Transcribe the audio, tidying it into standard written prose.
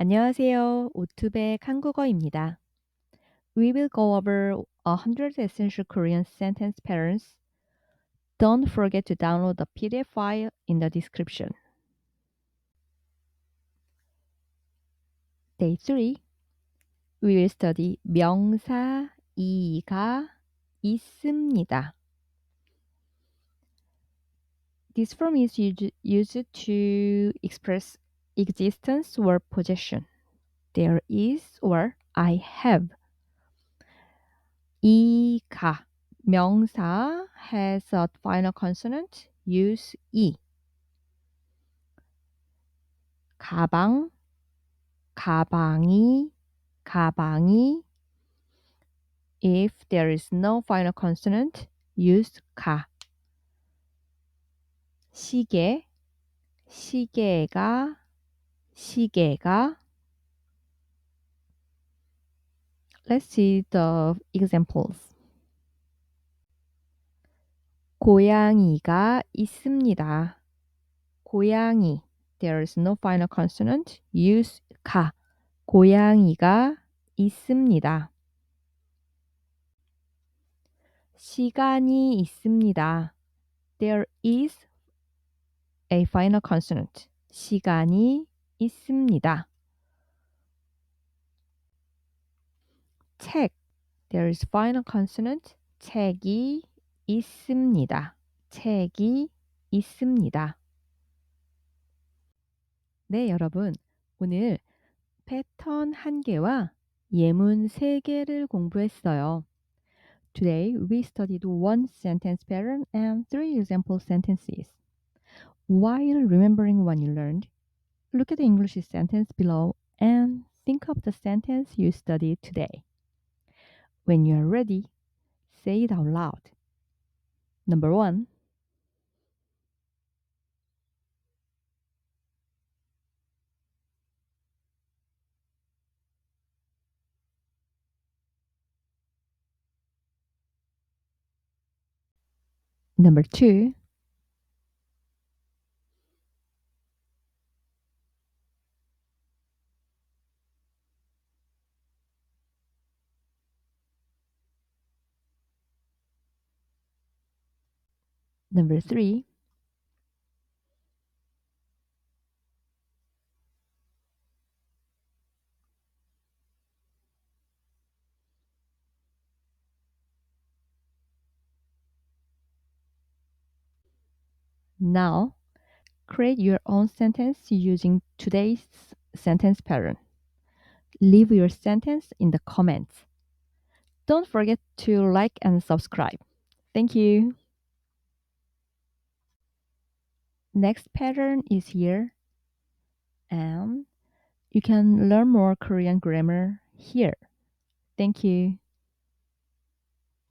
안녕하세요. 오투백 한국어입니다. We will go over 100 essential Korean sentence patterns. Don't forget to download the PDF file in the description. Day 3. We will study 명사 이가 있습니다. This form is used to express existence or possession. There is or I have. 이가 명사 has a final consonant. Use 이. 가방, 가방이, 가방이. If there is no final consonant, use 가. 시계, 시계가, 시계가. Let's see the examples. 고양이가 있습니다. 고양이. There is no final consonant. Use 가. 고양이가 있습니다. 시간이 있습니다. There is a final consonant. 시간이 있습니다. 책. There is final consonant. 책이 있습니다. 책이 있습니다. 네, 여러분. 오늘 패턴 1개와 예문 3개를 공부했어요. Today, we studied one sentence pattern and 3 example sentences. While remembering what you learned, look at the English sentence below and think of the sentence you studied today. When you are ready, say it out loud. Number 1. Number 2. Number 3. Now, create your own sentence using today's sentence pattern. Leave your sentence in the comments. Don't forget to like and subscribe. Thank you. Next pattern is here, and you can learn more Korean grammar here. Thank you.